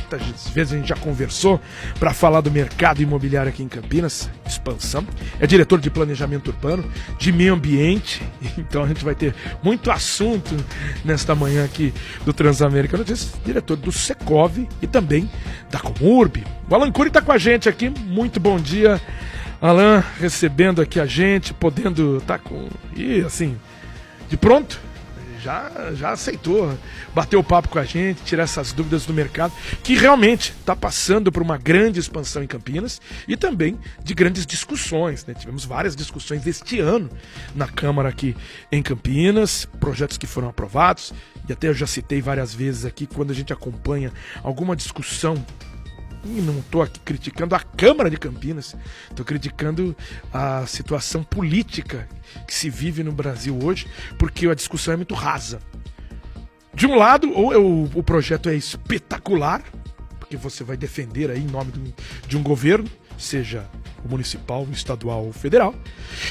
quantas vezes a gente já conversou para falar do mercado imobiliário aqui em Campinas, expansão. É diretor de planejamento urbano, de meio ambiente, então a gente vai ter muito assunto nesta manhã aqui do Transamérica Notícias, diretor do Secov e também da Comurb. O Alan Cury está com a gente aqui, muito bom dia, Alan, recebendo aqui a gente, podendo estar com... E assim, de pronto, já aceitou bater o papo com a gente, tirar essas dúvidas do mercado, que realmente está passando por uma grande expansão em Campinas e também de grandes discussões, né? Tivemos várias discussões este ano na Câmara aqui em Campinas, projetos que foram aprovados, e até eu já citei várias vezes aqui, quando a gente acompanha alguma discussão. E não estou aqui criticando a Câmara de Campinas, estou criticando a situação política que se vive no Brasil hoje, porque a discussão é muito rasa. De um lado, ou o projeto é espetacular, porque você vai defender aí em nome de um governo, seja o municipal, o estadual ou o federal,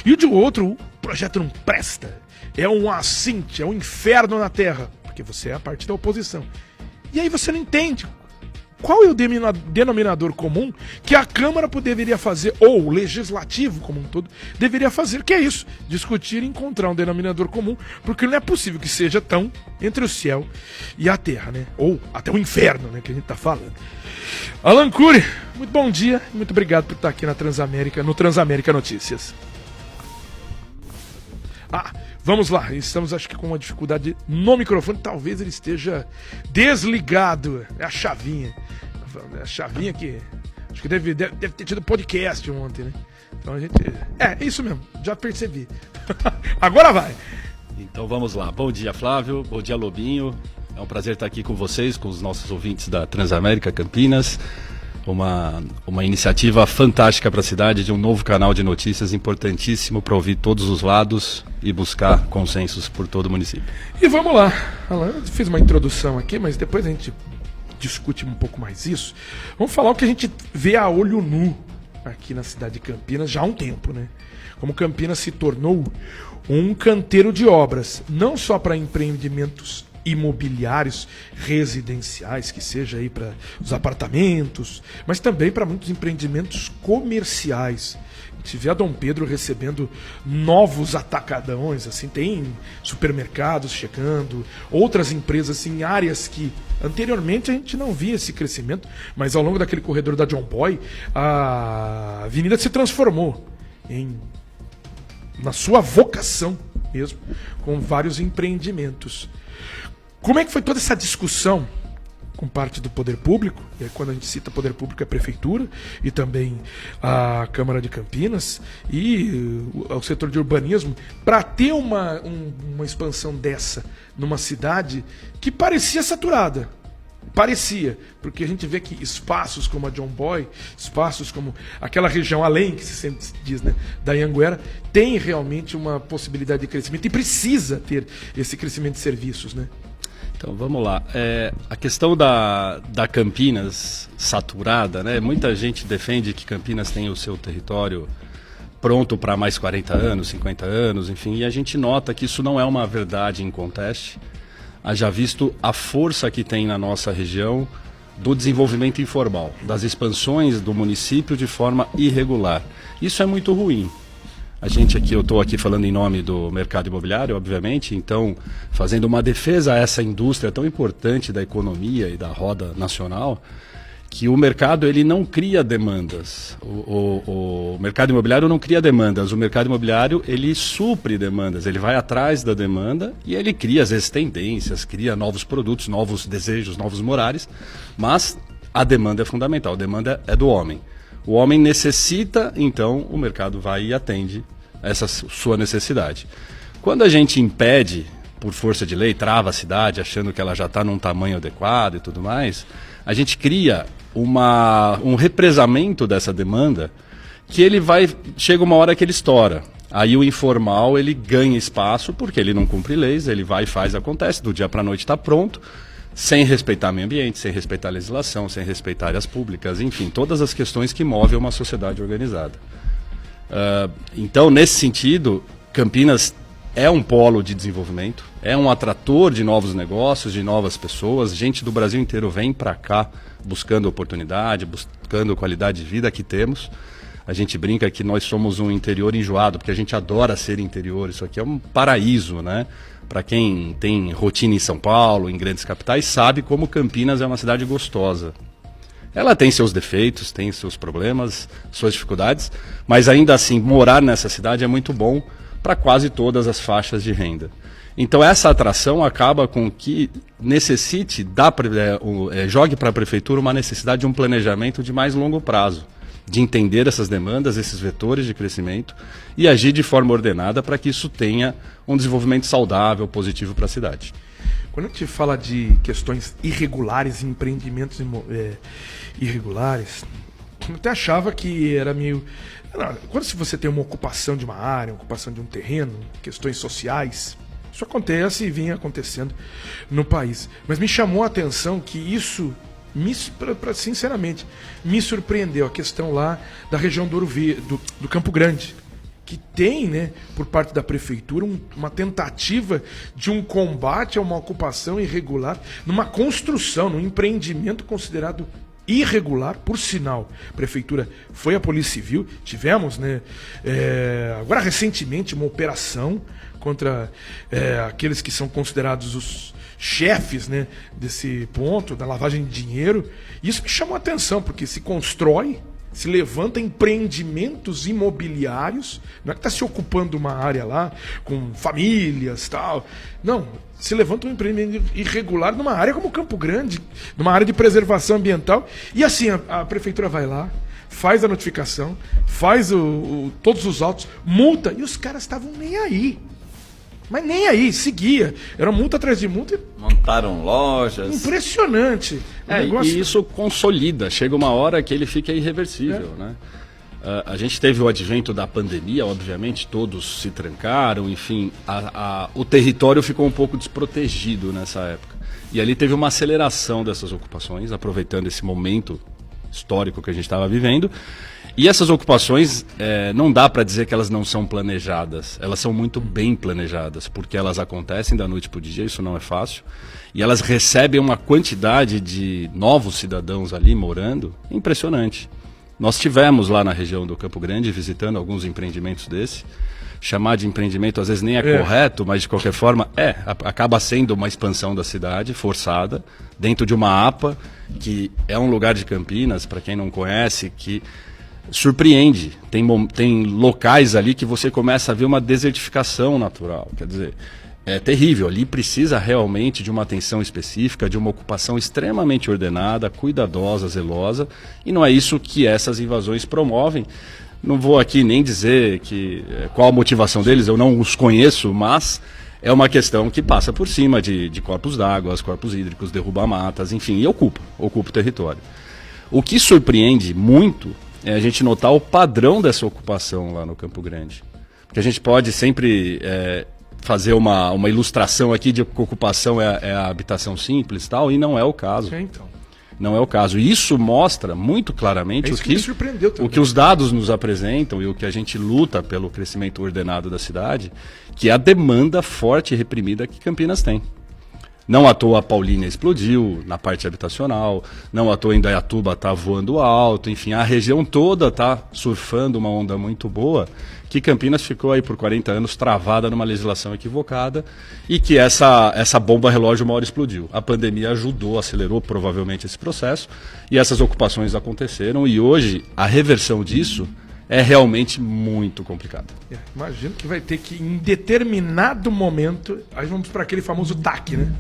e de outro, o projeto não presta, é um assinte, é um inferno na terra, porque você é a parte da oposição. E aí você não entende qual é o denominador comum que a Câmara deveria fazer, ou o Legislativo como um todo deveria fazer, que é isso, discutir e encontrar um denominador comum, porque não é possível que seja tão entre o céu e a terra, né? Ou até o inferno, né, que a gente tá falando. Alan Cury, muito bom dia, muito obrigado por estar aqui na Transamérica, no Transamérica Notícias. Vamos lá, estamos acho que com uma dificuldade no microfone, talvez ele esteja desligado, é a chavinha que acho que deve ter tido podcast ontem, né? Então a gente, é isso mesmo, já percebi. Agora vai. Então vamos lá, bom dia Flávio, bom dia Lobinho, é um prazer estar aqui com vocês, com os nossos ouvintes da Transamérica Campinas. Uma iniciativa fantástica para a cidade, de um novo canal de notícias importantíssimo para ouvir todos os lados e buscar consensos por todo o município. E vamos lá, Alan, eu fiz uma introdução aqui, mas depois a gente discute um pouco mais isso. Vamos falar o que a gente vê a olho nu aqui na cidade de Campinas já há um tempo, né? Como Campinas se tornou um canteiro de obras, não só para empreendimentos imobiliários residenciais, que seja aí para os apartamentos, mas também para muitos empreendimentos comerciais. A gente vê a Dom Pedro recebendo novos atacadões, assim, tem supermercados chegando, outras empresas em áreas que anteriormente a gente não via esse crescimento, mas ao longo daquele corredor da John Boy, a avenida se transformou na sua vocação mesmo, com vários empreendimentos. Como é que foi toda essa discussão com parte do poder público? E aí, quando a gente cita poder público, é a prefeitura e também a Câmara de Campinas e o setor de urbanismo, para ter uma expansão dessa numa cidade que parecia saturada. Parecia, porque a gente vê que espaços como a John Boy, espaços como aquela região além, que se sempre diz, né, da Anhanguera, tem realmente uma possibilidade de crescimento e precisa ter esse crescimento de serviços, né? Então vamos lá, a questão da Campinas saturada, né? Muita gente defende que Campinas tem o seu território pronto para mais 40 anos, 50 anos, enfim, e a gente nota que isso não é uma verdade em conteste, haja visto a força que tem na nossa região do desenvolvimento informal, das expansões do município de forma irregular. Isso é muito ruim. Eu estou aqui falando em nome do mercado imobiliário, obviamente, então fazendo uma defesa a essa indústria tão importante da economia e da roda nacional, que o mercado ele não cria demandas. O mercado imobiliário não cria demandas, o mercado imobiliário ele supre demandas, ele vai atrás da demanda e ele cria às vezes tendências, cria novos produtos, novos desejos, novos morais, mas a demanda é fundamental, a demanda é do homem. O homem necessita, então o mercado vai e atende essa sua necessidade. Quando a gente impede, por força de lei, trava a cidade, achando que ela já está num tamanho adequado e tudo mais, a gente cria um represamento dessa demanda que chega uma hora que ele estoura. Aí o informal ele ganha espaço porque ele não cumpre leis, ele vai e faz, acontece, do dia para a noite está pronto, sem respeitar o meio ambiente, sem respeitar a legislação, sem respeitar áreas públicas, enfim, todas as questões que movem uma sociedade organizada. Então, nesse sentido, Campinas é um polo de desenvolvimento, é um atrator de novos negócios, de novas pessoas. Gente do Brasil inteiro vem para cá buscando oportunidade, buscando qualidade de vida que temos. A gente brinca que nós somos um interior enjoado, porque a gente adora ser interior. Isso aqui é um paraíso, né? Para quem tem rotina em São Paulo, em grandes capitais, sabe como Campinas é uma cidade gostosa. Ela tem seus defeitos, tem seus problemas, suas dificuldades, mas ainda assim, morar nessa cidade é muito bom para quase todas as faixas de renda. Então essa atração acaba com que necessite, jogue para a prefeitura uma necessidade de um planejamento de mais longo prazo, de entender essas demandas, esses vetores de crescimento e agir de forma ordenada para que isso tenha um desenvolvimento saudável, positivo para a cidade. Quando a gente fala de questões irregulares, empreendimentos irregulares, eu até achava que era meio... Quando você tem uma ocupação de uma área, uma ocupação de um terreno, questões sociais, isso acontece e vem acontecendo no país. Mas me chamou a atenção que isso, sinceramente, me surpreendeu. A questão lá da região do Campo Grande, que tem, né, por parte da prefeitura, uma tentativa de um combate a uma ocupação irregular, numa construção, num empreendimento considerado irregular, por sinal. A prefeitura foi à Polícia Civil, tivemos, né, agora recentemente uma operação contra aqueles que são considerados os chefes, né, desse ponto, da lavagem de dinheiro. Isso me chamou a atenção, porque se constrói, se levanta empreendimentos imobiliários, não é que está se ocupando uma área lá com famílias e tal. Não, se levanta um empreendimento irregular numa área como Campo Grande, numa área de preservação ambiental. E assim, a prefeitura vai lá, faz a notificação, faz todos os autos, multa, e os caras estavam nem aí. Mas nem aí, seguia. Era multa atrás de multa. Montaram lojas. Impressionante. E isso consolida. Chega uma hora que ele fica irreversível, né? A gente teve o advento da pandemia, obviamente, todos se trancaram, enfim, o território ficou um pouco desprotegido nessa época. E ali teve uma aceleração dessas ocupações, aproveitando esse momento histórico que a gente estava vivendo. E essas ocupações, não dá para dizer que elas não são planejadas. Elas são muito bem planejadas, porque elas acontecem da noite para o dia, isso não é fácil. E elas recebem uma quantidade de novos cidadãos ali morando impressionante. Nós tivemos lá na região do Campo Grande, visitando alguns empreendimentos desse. Chamar de empreendimento às vezes nem é correto, mas de qualquer forma acaba sendo uma expansão da cidade, forçada, dentro de uma APA, que é um lugar de Campinas, para quem não conhece, que surpreende. Tem locais ali que você começa a ver uma desertificação natural. Quer dizer, é terrível. Ali precisa realmente de uma atenção específica, de uma ocupação extremamente ordenada, cuidadosa, zelosa. E não é isso que essas invasões promovem. Não vou aqui nem dizer qual a motivação deles, eu não os conheço, mas é uma questão que passa por cima de corpos d'água, corpos hídricos, derruba matas, enfim, e ocupa o território. O que surpreende muito é a gente notar o padrão dessa ocupação lá no Campo Grande. Porque a gente pode sempre fazer uma ilustração aqui de que ocupação é a habitação simples e tal, e não é o caso. Então. Não é o caso. E isso mostra muito claramente o que os dados nos apresentam e o que a gente luta pelo crescimento ordenado da cidade, que é a demanda forte e reprimida que Campinas tem. Não à toa a Paulínia explodiu na parte habitacional, não à toa Indaiatuba está voando alto, enfim, a região toda está surfando uma onda muito boa, que Campinas ficou aí por 40 anos travada numa legislação equivocada e que essa bomba relógio uma hora explodiu. A pandemia ajudou, acelerou provavelmente esse processo e essas ocupações aconteceram e hoje a reversão disso é realmente muito complicada. Imagino que vai ter que, em determinado momento, aí vamos para aquele famoso TAC, né?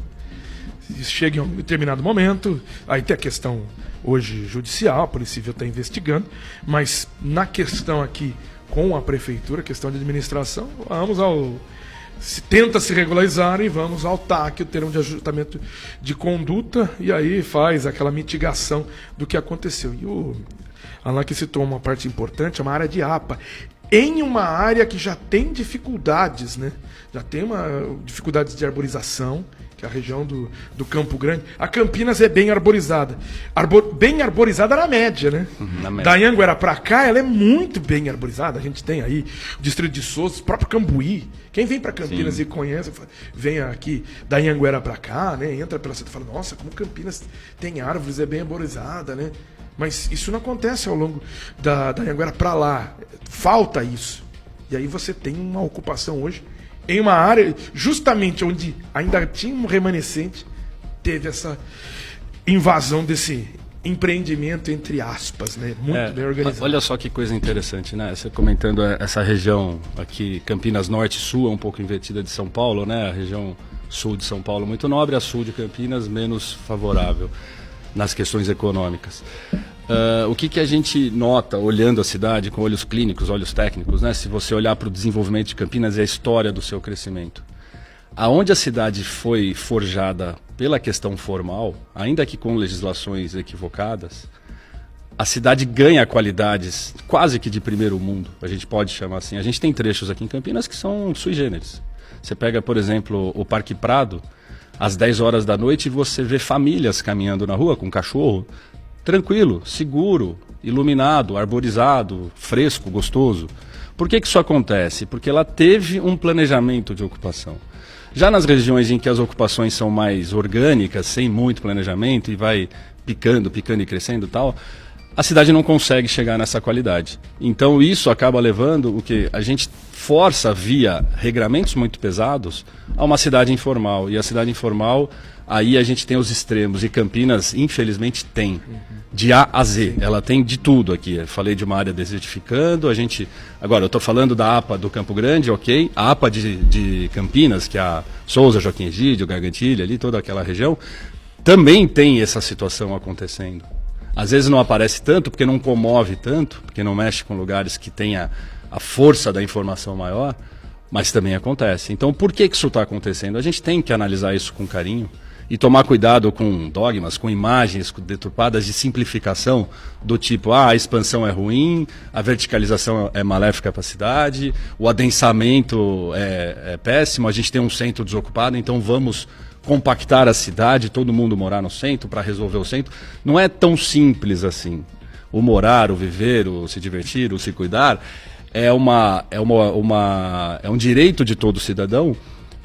Chega em um determinado momento, aí tem a questão hoje judicial, a Polícia Civil está investigando, mas na questão aqui com a prefeitura, questão de administração, tenta se regularizar e vamos ao TAC, o termo de ajustamento de conduta, e aí faz aquela mitigação do que aconteceu. E o Alan que citou uma parte importante, é uma área de APA, em uma área que já tem dificuldades, né? Já tem dificuldades de arborização, que é a região do Campo Grande. A Campinas é bem arborizada. Bem arborizada na média, né? Na média. Da Anhanguera pra cá, ela é muito bem arborizada. A gente tem aí o Distrito de Souza, o próprio Cambuí. Quem vem pra Campinas Sim. e conhece, vem aqui da Anhanguera pra cá, né? Entra pela cidade e fala, nossa, como Campinas tem árvores, é bem arborizada, né? Mas isso não acontece ao longo da Anhanguera pra lá. Falta isso. E aí você tem uma ocupação hoje em uma área justamente onde ainda tinha um remanescente, teve essa invasão desse empreendimento, entre aspas, né? Muito bem organizado. Olha só que coisa interessante, né? Você comentando essa região aqui, Campinas Norte e Sul, é um pouco invertida de São Paulo, né? A região sul de São Paulo muito nobre, a sul de Campinas menos favorável nas questões econômicas. O que a gente nota olhando a cidade com olhos clínicos, olhos técnicos, né? Se você olhar para o desenvolvimento de Campinas e a história do seu crescimento. Aonde a cidade foi forjada pela questão formal, ainda que com legislações equivocadas, a cidade ganha qualidades quase que de primeiro mundo, a gente pode chamar assim. A gente tem trechos aqui em Campinas que são sui generis. Você pega, por exemplo, o Parque Prado, às 10 horas da noite você vê famílias caminhando na rua com cachorro, tranquilo, seguro, iluminado, arborizado, fresco, gostoso. Por que isso acontece? Porque ela teve um planejamento de ocupação. Já nas regiões em que as ocupações são mais orgânicas, sem muito planejamento, e vai picando e crescendo e tal, a cidade não consegue chegar nessa qualidade. Então isso acaba levando o que a gente força via regramentos muito pesados a uma cidade informal. E a cidade informal, aí a gente tem os extremos. E Campinas, infelizmente, tem. De A a Z. Ela tem de tudo aqui. Eu falei de uma área desertificando. Agora, eu estou falando da APA do Campo Grande, ok. A APA de Campinas, que é a Souza, Joaquim Egídio, Gargantilha, ali, toda aquela região, também tem essa situação acontecendo. Às vezes não aparece tanto, porque não comove tanto, porque não mexe com lugares que tenha a força da informação maior, mas também acontece. Então, por que isso está acontecendo? A gente tem que analisar isso com carinho e tomar cuidado com dogmas, com imagens deturpadas de simplificação do tipo, a expansão é ruim, a verticalização é maléfica para a cidade, o adensamento é péssimo, a gente tem um centro desocupado, então vamos compactar a cidade, todo mundo morar no centro para resolver o centro. Não é tão simples assim. O morar, o viver, o se divertir, o se cuidar é um direito de todo cidadão,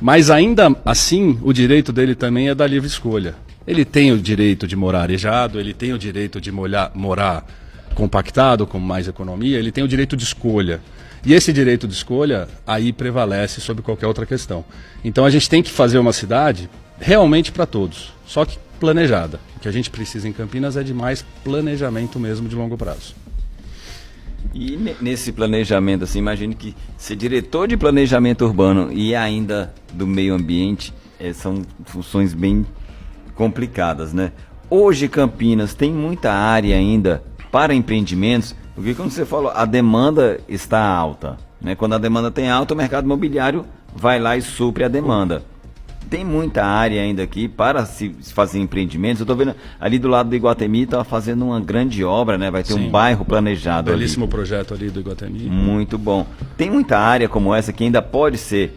mas ainda assim o direito dele também é da livre escolha. Ele tem o direito de morar arejado, ele tem o direito de morar compactado, com mais economia, ele tem o direito de escolha. E esse direito de escolha aí prevalece sobre qualquer outra questão. Então a gente tem que fazer uma cidade realmente para todos, só que planejada. O que a gente precisa em Campinas é de mais planejamento mesmo de longo prazo. E nesse planejamento, assim, imagine que ser diretor de planejamento urbano e ainda do meio ambiente são funções bem complicadas, né? Hoje Campinas tem muita área ainda para empreendimentos, porque como você falou, a demanda está alta, né? Quando a demanda tem alta, o mercado imobiliário vai lá e supre a demanda. Tem muita área ainda aqui para se fazer empreendimentos. Eu estou vendo ali do lado do Iguatemi, está fazendo uma grande obra, né? Vai ter um bairro planejado ali. Belíssimo projeto ali do Iguatemi. Muito bom. Tem muita área como essa que ainda pode ser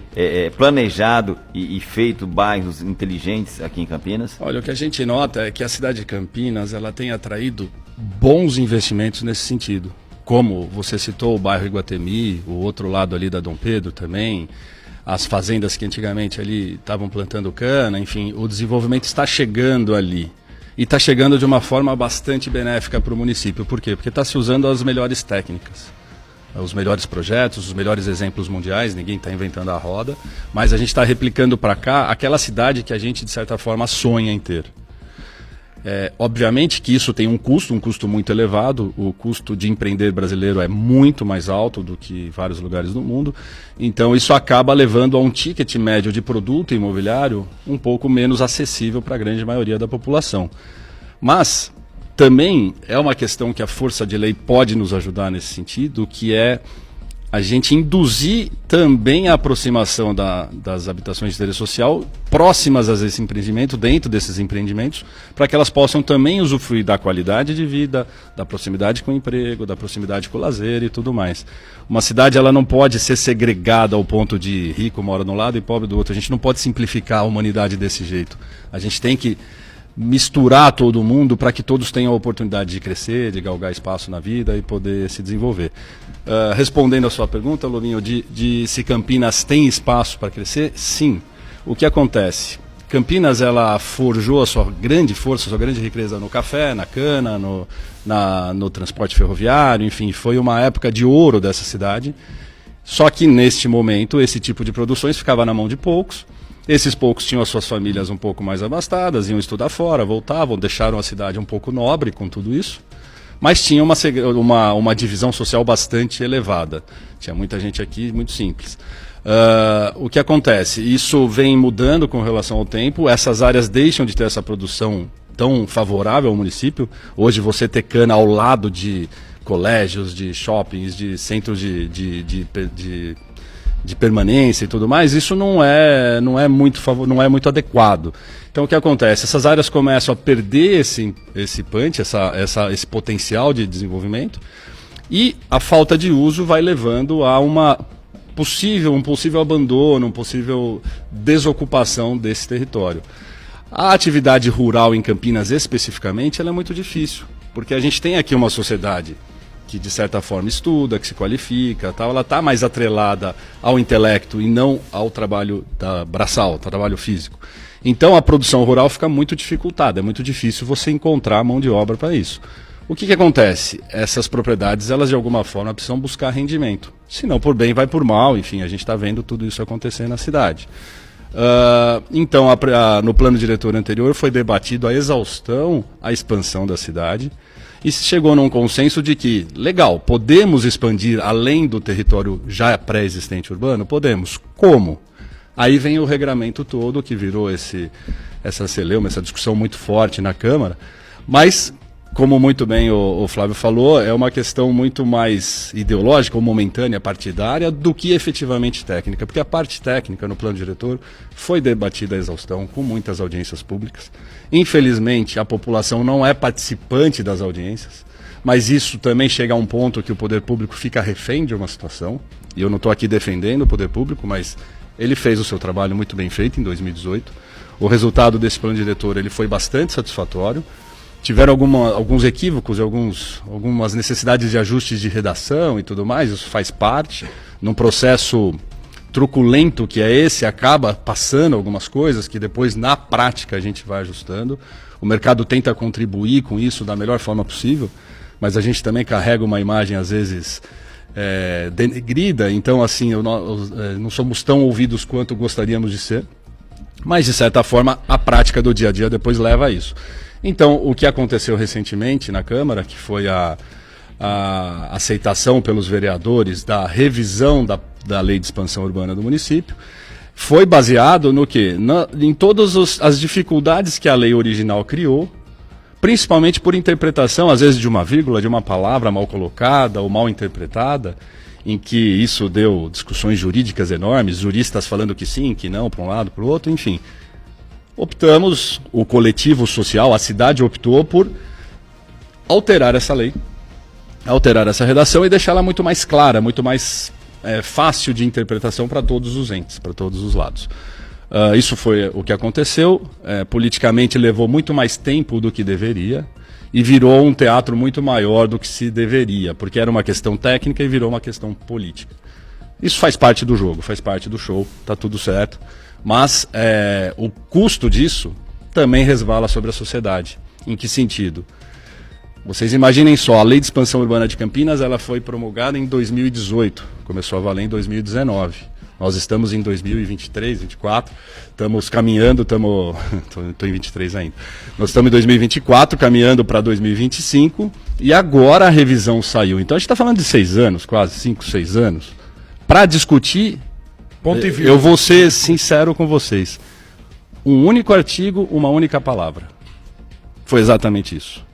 planejado e feito bairros inteligentes aqui em Campinas? Olha, o que a gente nota é que a cidade de Campinas ela tem atraído bons investimentos nesse sentido. Como você citou o bairro Iguatemi, o outro lado ali da Dom Pedro também, as fazendas que antigamente ali estavam plantando cana, enfim, o desenvolvimento está chegando ali. E está chegando de uma forma bastante benéfica para o município. Por quê? Porque está se usando as melhores técnicas, os melhores projetos, os melhores exemplos mundiais, ninguém está inventando a roda, mas a gente está replicando para cá aquela cidade que a gente, de certa forma, sonha em ter. Obviamente que isso tem um custo muito elevado, o custo de empreender brasileiro é muito mais alto do que vários lugares do mundo, então isso acaba levando a um ticket médio de produto imobiliário um pouco menos acessível para a grande maioria da população. Mas também é uma questão que a força de lei pode nos ajudar nesse sentido, que é a gente induzir também a aproximação das habitações de interesse social próximas a esse empreendimento, dentro desses empreendimentos, para que elas possam também usufruir da qualidade de vida, da proximidade com o emprego, da proximidade com o lazer e tudo mais. Uma cidade ela não pode ser segregada ao ponto de rico mora de um lado e pobre do outro. A gente não pode simplificar a humanidade desse jeito. A gente tem que misturar todo mundo para que todos tenham a oportunidade de crescer, de galgar espaço na vida e poder se desenvolver. Respondendo a sua pergunta, Lourinho, de se Campinas tem espaço para crescer, sim. O que acontece? Campinas ela forjou a sua grande força, a sua grande riqueza no café, na cana, no transporte ferroviário, enfim, foi uma época de ouro dessa cidade. Só que neste momento esse tipo de produções ficava na mão de poucos. Esses poucos tinham as suas famílias um pouco mais abastadas, iam estudar fora, voltavam, deixaram a cidade um pouco nobre com tudo isso, mas tinha uma divisão social bastante elevada. Tinha muita gente aqui, muito simples. O que acontece? Isso vem mudando com relação ao tempo, essas áreas deixam de ter essa produção tão favorável ao município. Hoje você ter cana ao lado de colégios, de shoppings, de centros de permanência e tudo mais, isso não é muito adequado. Então o que acontece? Essas áreas começam a perder esse punch, esse potencial de desenvolvimento, e a falta de uso vai levando a um possível abandono, uma possível desocupação desse território. A atividade rural em Campinas especificamente ela é muito difícil, porque a gente tem aqui uma sociedade que de certa forma estuda, que se qualifica, tal, ela está mais atrelada ao intelecto e não ao trabalho braçal, ao trabalho físico. Então a produção rural fica muito dificultada, é muito difícil você encontrar mão de obra para isso. O que acontece? Essas propriedades, elas de alguma forma precisam buscar rendimento. Se não por bem, vai por mal, enfim, a gente está vendo tudo isso acontecer na cidade. Então, no plano diretor anterior foi debatido a exaustão a expansão da cidade, e se chegou num consenso de que, legal, podemos expandir além do território já pré-existente urbano? Podemos. Como? Aí vem o regramento todo, que virou essa celeuma, essa discussão muito forte na Câmara, mas, como muito bem o Flávio falou, é uma questão muito mais ideológica ou momentânea, partidária, do que efetivamente técnica, porque a parte técnica no plano diretor foi debatida à exaustão, com muitas audiências públicas. Infelizmente, a população não é participante das audiências, mas isso também chega a um ponto que o poder público fica refém de uma situação, e eu não estou aqui defendendo o poder público, mas ele fez o seu trabalho muito bem feito em 2018. O resultado desse plano diretor ele foi bastante satisfatório. Tiveram alguns equívocos, algumas necessidades de ajustes de redação e tudo mais, isso faz parte. Num processo truculento que é esse, acaba passando algumas coisas que depois na prática a gente vai ajustando. O mercado tenta contribuir com isso da melhor forma possível, mas a gente também carrega uma imagem às vezes denegrida, então assim, não somos tão ouvidos quanto gostaríamos de ser, mas de certa forma a prática do dia a dia depois leva a isso. Então, o que aconteceu recentemente na Câmara, que foi a aceitação pelos vereadores da revisão da Lei de Expansão Urbana do município, foi baseado no quê? Em todas as dificuldades que a lei original criou, principalmente por interpretação, às vezes de uma vírgula, de uma palavra mal colocada ou mal interpretada, em que isso deu discussões jurídicas enormes, juristas falando que sim, que não, para um lado, para o outro, enfim. Optamos, o coletivo social, a cidade optou por alterar essa lei, alterar essa redação e deixá-la muito mais clara, muito mais fácil de interpretação para todos os entes, para todos os lados. Isso foi o que aconteceu, politicamente levou muito mais tempo do que deveria e virou um teatro muito maior do que se deveria, porque era uma questão técnica e virou uma questão política. Isso faz parte do jogo, faz parte do show, está tudo certo. Mas o custo disso também resvala sobre a sociedade. Em que sentido? Vocês imaginem só, a Lei de Expansão Urbana de Campinas ela foi promulgada em 2018, começou a valer em 2019. Nós estamos em 2023, 2024, estamos caminhando, estou em 23 ainda. Nós estamos em 2024, caminhando para 2025, e agora a revisão saiu. Então a gente está falando de 6 anos, quase 5, 6 anos, para discutir. Eu vou ser sincero com vocês. Um único artigo, uma única palavra. Foi exatamente isso.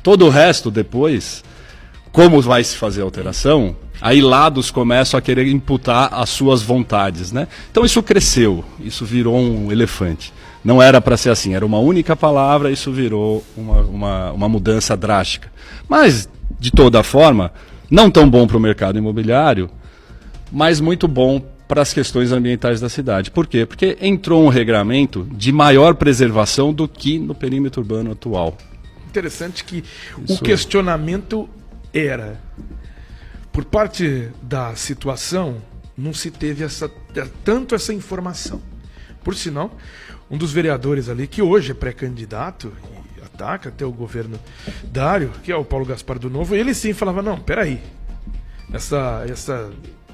Todo o resto, depois, como vai se fazer a alteração, aí lados começam a querer imputar as suas vontades, né? Então isso cresceu, isso virou um elefante. Não era para ser assim, era uma única palavra, isso virou uma mudança drástica. Mas, de toda forma, não tão bom para o mercado imobiliário, mas muito bom para as questões ambientais da cidade. Por quê? Porque entrou um regramento de maior preservação do que no perímetro urbano atual. Interessante que Isso. o questionamento era, por parte da situação, não se teve tanto essa informação. Por sinal, um dos vereadores ali, que hoje é pré-candidato e ataca até o governo Dário, que é o Paulo Gaspar do Novo, ele sim falava, não, peraí, essa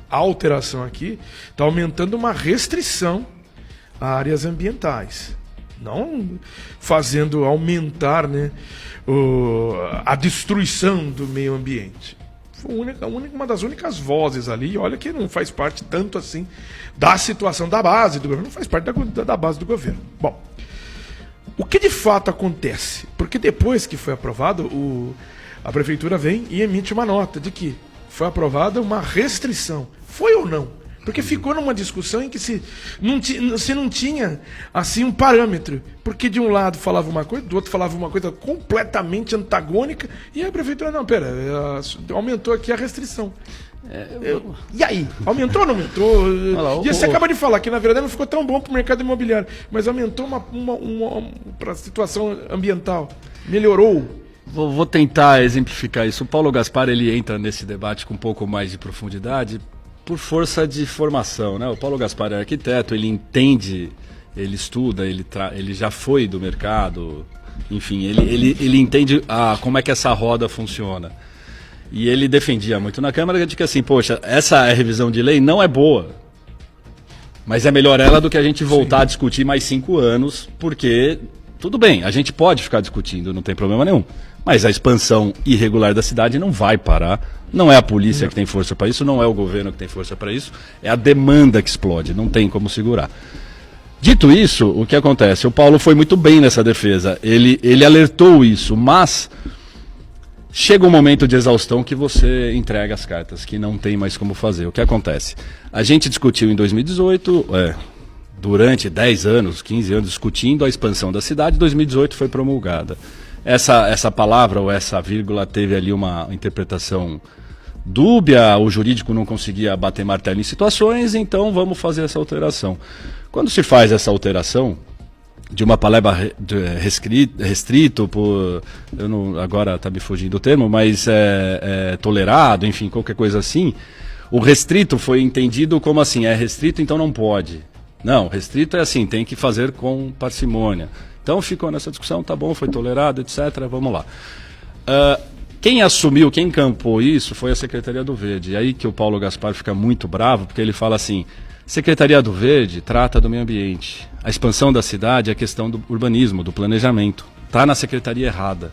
alteração aqui está aumentando uma restrição a áreas ambientais, não fazendo aumentar, né, a destruição do meio ambiente. Foi uma das únicas vozes ali, olha que não faz parte tanto assim da situação da base do governo, não faz parte da base do governo. Bom, o que de fato acontece? Porque depois que foi aprovado, a prefeitura vem e emite uma nota de que foi aprovada uma restrição. Foi ou não? Porque ficou numa discussão em que se não tinha assim um parâmetro. Porque de um lado falava uma coisa, do outro falava uma coisa completamente antagônica, e a prefeitura, não, pera, aumentou aqui a restrição. E aí? Aumentou ou não aumentou? E você acaba de falar que na verdade não ficou tão bom para o mercado imobiliário, mas aumentou para a situação ambiental. Melhorou. Vou tentar exemplificar isso. O Paulo Gaspar, ele entra nesse debate com um pouco mais de profundidade por força de formação, né? O Paulo Gaspar é arquiteto, ele entende, ele estuda, ele já foi do mercado, enfim, ele entende como é que essa roda funciona. E ele defendia muito na Câmara de que assim, poxa, essa revisão de lei não é boa, mas é melhor ela do que a gente voltar a discutir mais 5 anos, porque, tudo bem, a gente pode ficar discutindo, não tem problema nenhum. Mas a expansão irregular da cidade não vai parar. Não é a polícia que tem força para isso, não é o governo que tem força para isso. É a demanda que explode, não tem como segurar. Dito isso, o que acontece? O Paulo foi muito bem nessa defesa. Ele alertou isso, mas chega um momento de exaustão que você entrega as cartas, que não tem mais como fazer. O que acontece? A gente discutiu em 2018... durante 10 anos, 15 anos, discutindo a expansão da cidade, 2018 foi promulgada. Essa palavra ou essa vírgula teve ali uma interpretação dúbia, o jurídico não conseguia bater martelo em situações, então vamos fazer essa alteração. Quando se faz essa alteração de uma palavra restrito por, agora está me fugindo o termo, mas tolerado, enfim, qualquer coisa assim, o restrito foi entendido como assim, é restrito, então não pode. Não, restrito é assim, tem que fazer com parcimônia. Então ficou nessa discussão, tá bom, foi tolerado, etc. Vamos lá. Quem assumiu, quem encampou isso foi a Secretaria do Verde. E aí que o Paulo Gaspar fica muito bravo, porque ele fala assim, Secretaria do Verde trata do meio ambiente. A expansão da cidade é a questão do urbanismo, do planejamento. Está na secretaria errada.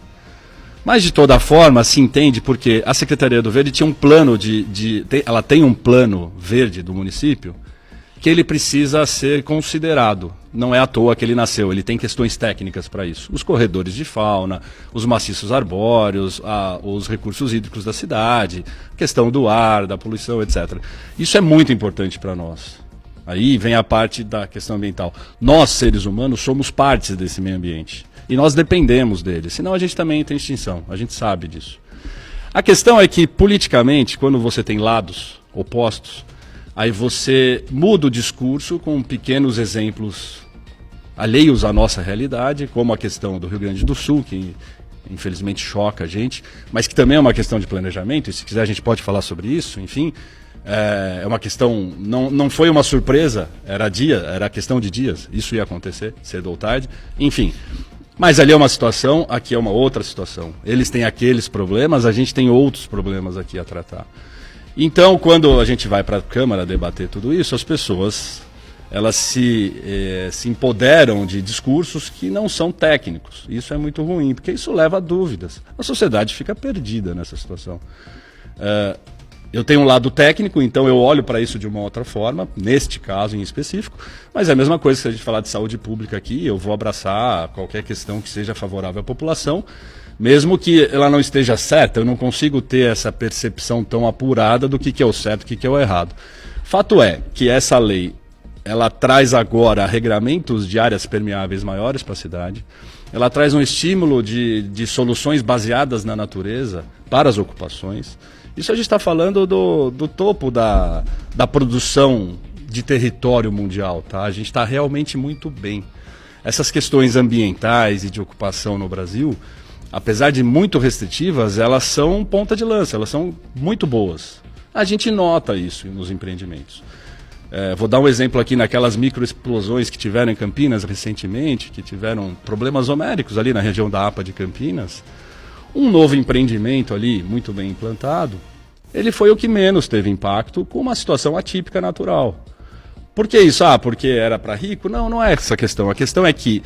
Mas de toda forma se entende porque a Secretaria do Verde tinha um plano ela tem um plano verde do município que ele precisa ser considerado. Não é à toa que ele nasceu, ele tem questões técnicas para isso. Os corredores de fauna, os maciços arbóreos, os recursos hídricos da cidade, questão do ar, da poluição, etc. Isso é muito importante para nós. Aí vem a parte da questão ambiental. Nós, seres humanos, somos partes desse meio ambiente. E nós dependemos dele, senão a gente também entra em extinção, a gente sabe disso. A questão é que, politicamente, quando você tem lados opostos, aí você muda o discurso com pequenos exemplos alheios à nossa realidade, como a questão do Rio Grande do Sul, que infelizmente choca a gente, mas que também é uma questão de planejamento, e se quiser a gente pode falar sobre isso, enfim. É uma questão, não foi uma surpresa, era questão de dias, isso ia acontecer, cedo ou tarde, enfim. Mas ali é uma situação, aqui é uma outra situação. Eles têm aqueles problemas, a gente tem outros problemas aqui a tratar. Então, quando a gente vai para a Câmara debater tudo isso, as pessoas elas se empoderam de discursos que não são técnicos. Isso é muito ruim, porque isso leva a dúvidas. A sociedade fica perdida nessa situação. Eu tenho um lado técnico, então eu olho para isso de uma outra forma, neste caso em específico, mas é a mesma coisa se a gente falar de saúde pública aqui, eu vou abraçar qualquer questão que seja favorável à população, Mesmo que ela não esteja certa, eu não consigo ter essa percepção tão apurada do que é o certo e o que é o errado. Fato é que essa lei, ela traz agora regramentos de áreas permeáveis maiores para a cidade, ela traz um estímulo de soluções baseadas na natureza para as ocupações. Isso a gente está falando do topo da produção de território mundial, tá? A gente está realmente muito bem. Essas questões ambientais e de ocupação no Brasil, apesar de muito restritivas, elas são ponta de lança, elas são muito boas. A gente nota isso nos empreendimentos. Vou dar um exemplo aqui naquelas microexplosões que tiveram em Campinas recentemente, que tiveram problemas homéricos ali na região da APA de Campinas. Um novo empreendimento ali, muito bem implantado, ele foi o que menos teve impacto com uma situação atípica natural. Por que isso? Porque era para rico? Não, não é essa a questão. A questão é que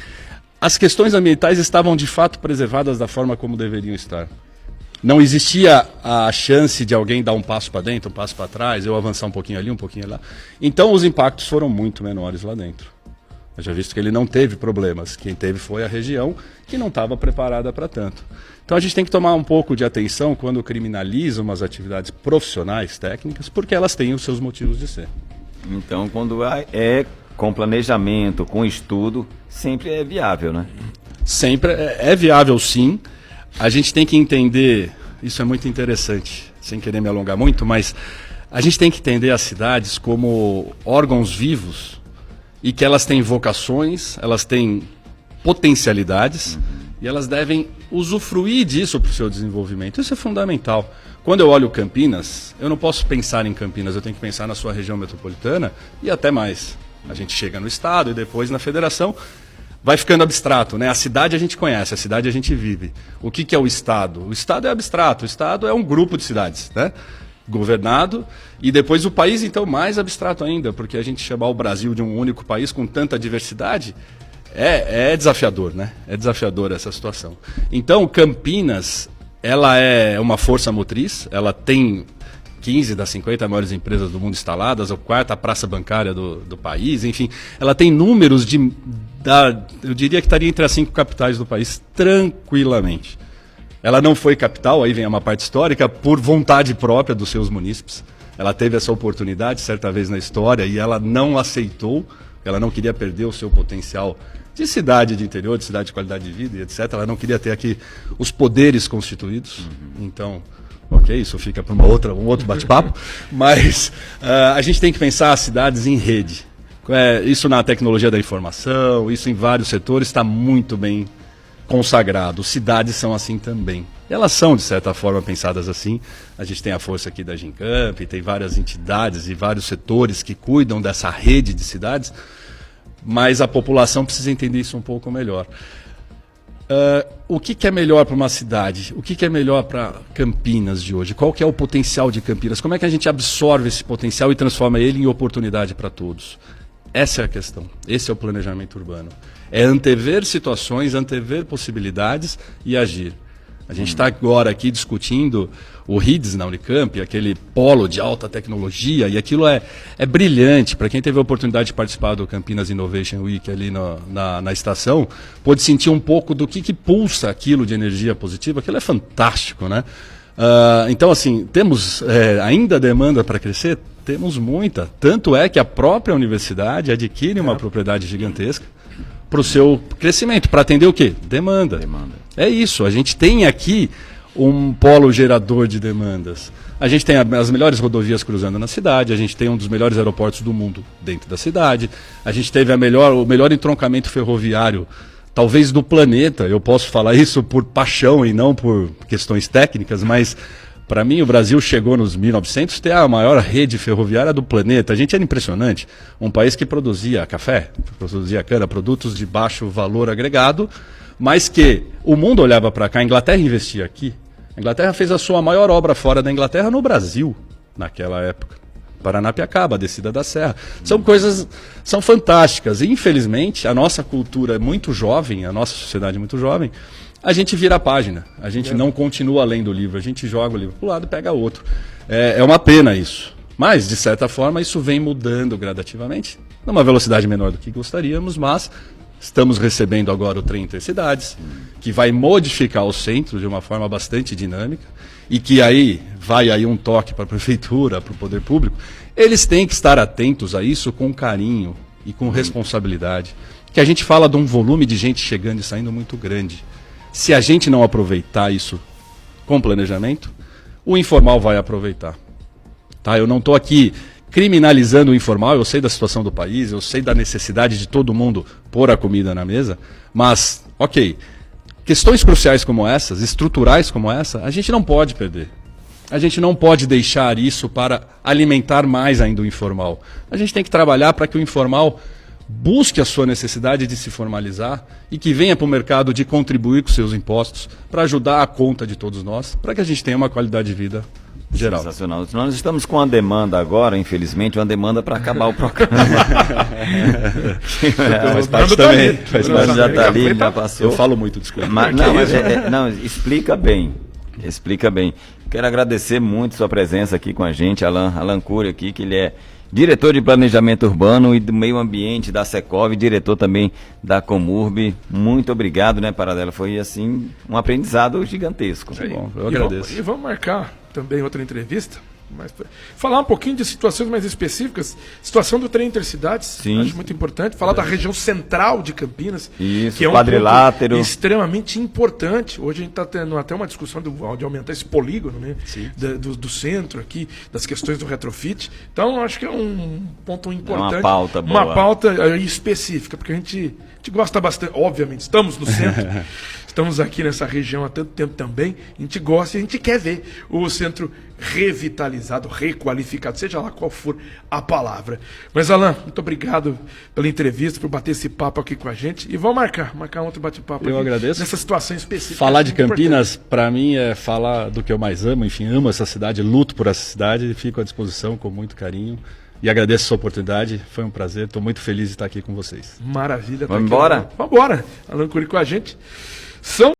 as questões ambientais estavam de fato preservadas da forma como deveriam estar. Não existia a chance de alguém dar um passo para dentro, um passo para trás, eu avançar um pouquinho ali, um pouquinho lá. Então os impactos foram muito menores lá dentro. Eu já visto que ele não teve problemas. Quem teve foi a região que não estava preparada para tanto. Então a gente tem que tomar um pouco de atenção quando criminaliza umas atividades profissionais, técnicas, porque elas têm os seus motivos de ser. Então, quando é com planejamento, com estudo, sempre é viável, né? Sempre é viável, sim. A gente tem que entender, isso é muito interessante, sem querer me alongar muito, mas a gente tem que entender as cidades como órgãos vivos e que elas têm vocações, elas têm potencialidades e elas devem usufruir disso para o seu desenvolvimento. Isso é fundamental. Quando eu olho Campinas, eu não posso pensar em Campinas, eu tenho que pensar na sua região metropolitana e até mais. A gente chega no estado e depois na federação. Vai ficando abstrato, né? A cidade a gente conhece, a cidade a gente vive. O que é o Estado? O Estado é abstrato, o Estado é um grupo de cidades, né? Governado, e depois o país, então, mais abstrato ainda, porque a gente chamar o Brasil de um único país com tanta diversidade é desafiador, né? É desafiador essa situação. Então, Campinas, ela é uma força motriz, ela tem 15 das 50 maiores empresas do mundo instaladas, a quarta praça bancária do país, enfim, ela tem números eu diria que estaria entre as 5 capitais do país, tranquilamente. Ela não foi capital, aí vem uma parte histórica, por vontade própria dos seus munícipes. Ela teve essa oportunidade, certa vez na história, e ela não aceitou, ela não queria perder o seu potencial de cidade de interior, de cidade de qualidade de vida, e etc. Ela não queria ter aqui os poderes constituídos. Então, ok, isso fica para um outro bate-papo, mas a gente tem que pensar as cidades em rede. Isso na tecnologia da informação, isso em vários setores está muito bem consagrado. Cidades são assim também. Elas são, de certa forma, pensadas assim. A gente tem a força aqui da Gincamp, tem várias entidades e vários setores que cuidam dessa rede de cidades, mas a população precisa entender isso um pouco melhor. O que é melhor para uma cidade? O que é melhor para Campinas de hoje? Qual que é o potencial de Campinas? Como é que a gente absorve esse potencial e transforma ele em oportunidade para todos? Essa é a questão. Esse é o planejamento urbano. É antever situações, antever possibilidades e agir. A gente está agora aqui discutindo o RIDS na Unicamp, aquele polo de alta tecnologia, e aquilo é brilhante. Para quem teve a oportunidade de participar do Campinas Innovation Week ali na estação, pôde sentir um pouco do que pulsa aquilo de energia positiva. Aquilo é fantástico, né? Então, assim, temos ainda demanda para crescer? Temos muita. Tanto é que a própria universidade adquire uma propriedade gigantesca para o seu crescimento, para atender o quê? Demanda. É isso, a gente tem aqui um polo gerador de demandas. A gente tem as melhores rodovias cruzando na cidade, a gente tem um dos melhores aeroportos do mundo dentro da cidade, a gente teve o melhor entroncamento ferroviário, talvez do planeta. Eu posso falar isso por paixão e não por questões técnicas, mas para mim o Brasil chegou nos 1900 a ter a maior rede ferroviária do planeta. A gente era impressionante. Um país que produzia café, produzia cana, produtos de baixo valor agregado, mas que o mundo olhava para cá, a Inglaterra investia aqui. A Inglaterra fez a sua maior obra fora da Inglaterra no Brasil, naquela época. Paranapiacaba, a descida da serra. São fantásticas. E, infelizmente, a nossa cultura é muito jovem, a nossa sociedade é muito jovem, a gente vira a página. A gente não continua lendo o livro, a gente joga o livro para o lado e pega outro. É uma pena isso. Mas, de certa forma, isso vem mudando gradativamente, numa velocidade menor do que gostaríamos, mas Estamos recebendo agora o trem Intercidades, que vai modificar o centro de uma forma bastante dinâmica e que aí vai aí um toque para a prefeitura, para o poder público. Eles têm que estar atentos a isso com carinho e com responsabilidade, que a gente fala de um volume de gente chegando e saindo muito grande. Se a gente não aproveitar isso com planejamento, o informal vai aproveitar. Tá? Eu não estou aqui criminalizando o informal, eu sei da situação do país, eu sei da necessidade de todo mundo pôr a comida na mesa, mas, ok, questões cruciais como essas, estruturais como essa, a gente não pode perder. A gente não pode deixar isso para alimentar mais ainda o informal. A gente tem que trabalhar para que o informal busque a sua necessidade de se formalizar e que venha para o mercado de contribuir com seus impostos para ajudar a conta de todos nós, para que a gente tenha uma qualidade de vida geral. Sensacional. Nós estamos com uma demanda agora, infelizmente, uma demanda para acabar o programa. Faz parte também. Já está ali, já passou. Eu falo muito, desculpa. Não, explica bem. Explica bem. Quero agradecer muito sua presença aqui com a gente, Alan Cury aqui, que ele é diretor de Planejamento Urbano e do Meio Ambiente da Secov, diretor também da Comurb. Muito obrigado, né, Paradela? Foi, assim, um aprendizado gigantesco. Bom, eu agradeço. E vamos marcar também outra entrevista, mas falar um pouquinho de situações mais específicas, situação do trem Intercidades, Sim. acho muito importante, falar da região central de Campinas, Isso, que é um quadrilátero. ponto extremamente importante. Hoje a gente está tendo até uma discussão de aumentar esse polígono, né, do centro aqui, das questões do retrofit. Então acho que é um ponto importante, uma pauta boa. Uma pauta específica, porque a gente gosta bastante, obviamente, estamos no centro. Estamos aqui nessa região há tanto tempo também, a gente gosta e a gente quer ver o centro revitalizado, requalificado, seja lá qual for a palavra. Mas, Alan, muito obrigado pela entrevista, por bater esse papo aqui com a gente. E vamos marcar outro bate-papo. Eu agradeço. Nessa situação específica. Falar de Campinas, para mim, é falar do que eu mais amo. Enfim, amo essa cidade, luto por essa cidade e fico à disposição com muito carinho. E agradeço a sua oportunidade, foi um prazer, estou muito feliz de estar aqui com vocês. Maravilha. Vamos embora? Vamos embora. Alan Cury com a gente. São